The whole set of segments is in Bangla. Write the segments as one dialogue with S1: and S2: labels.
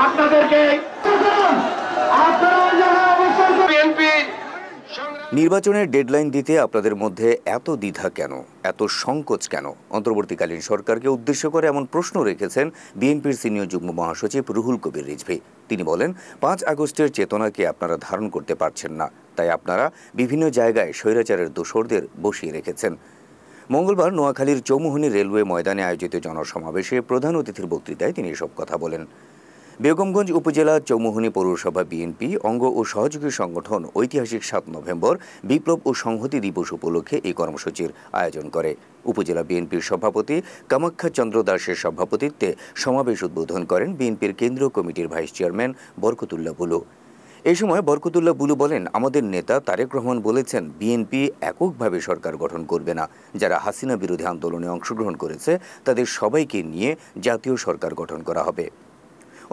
S1: আপনাদেরকে
S2: নির্বাচনের ডেডলাইন দিতে আপনাদের মধ্যে এত দ্বিধা কেন, এত সংকোচ কেন? অন্তর্বর্তীকালীন সরকারকে উদ্দেশ্য করে এমন প্রশ্ন রেখেছেন বিএনপির সিনিয়র যুগ্ম মহাসচিব রুহুল কবির রিজভী। তিনি বলেন, ৫ আগস্টের চেতনাকে আপনারা ধারণ করতে পারছেন না, তাই আপনারা বিভিন্ন জায়গায় স্বৈরাচারের দোসরদের বসিয়ে রেখেছেন। মঙ্গলবার নোয়াখালীর চৌমুহনী রেলওয়ে ময়দানে আয়োজিত জনসমাবেশে প্রধান অতিথির বক্তৃতায় তিনি এসব কথা বলেন। বেগমগঞ্জ উপজেলা চৌমুহনী পৌরসভা বিএনপি অঙ্গ ও সহযোগী সংগঠন ঐতিহাসিক ৭ নভেম্বর বিপ্লব ও সংহতি দিবস উপলক্ষে এই কর্মসূচির আয়োজন করে। উপজেলা বিএনপির সভাপতি কামাখ্যা চন্দ্র দাসের সভাপতিত্বে সমাবেশ উদ্বোধন করেন বিএনপির কেন্দ্রীয় কমিটির ভাইস চেয়ারম্যান বরকতুল্লাহ বুলু। এই সময় বরকতুল্লাহ বুলু বলেন, আমাদের নেতা তারেক রহমান বলেছেন বিএনপি এককভাবে সরকার গঠন করবে না। যারা হাসিনা বিরোধী আন্দোলনে অংশগ্রহণ করেছে তাদের সবাইকে নিয়ে জাতীয় সরকার গঠন করা হবে।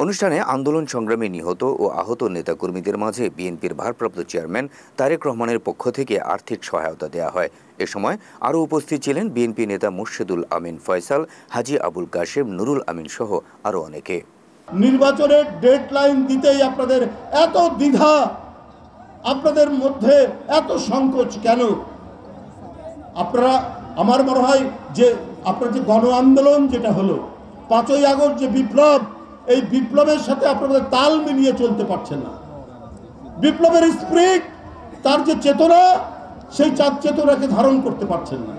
S2: অনুষ্ঠানে আন্দোলন সংগ্রামে নিহত ও আহত নেতাকর্মীদের মাঝে বিএনপির ভারপ্রাপ্ত চেয়ারম্যান তারেক রহমানের পক্ষ থেকে আর্থিক সহায়তা দেওয়া হয়। এ সময় আরও উপস্থিত ছিলেন বিএনপি নেতা মুর্শেদুল আমিন ফয়সাল, হাজী আবুল কাশেম, নুরুল আমিন সহ আরও অনেকে।
S3: নির্বাচনের ডেডলাইন দিতেই আপনাদের এত দ্বিধা, আপনাদের মধ্যে এত সংকোচ কেন? আপনারা, আমার মনে হয় যে আপনার যে গণ আন্দোলন যেটা হলো ৫ই আগস্ট যে বিপ্লব, এই বিপ্লবের সাথে আপনাদের তাল মিলিয়ে চলতে পারছেন না। বিপ্লবের স্পিরিট, তার যে চেতনা, সেই চেতনাকে ধারণ করতে পারছেন না।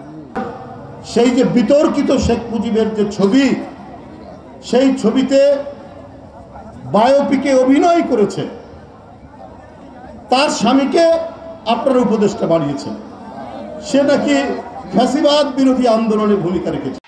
S3: সেই যে বিতর্কিত শেখ মুজিবের যে ছবি, সেই ছবিতে বায়োপিকে অভিনয় করেছে, তার স্বামীকে আপনারা উপদেষ্টা বানিয়েছেন। সে নাকি ফ্যাসিবাদ বিরোধী আন্দোলনে ভূমিকা রেখেছে।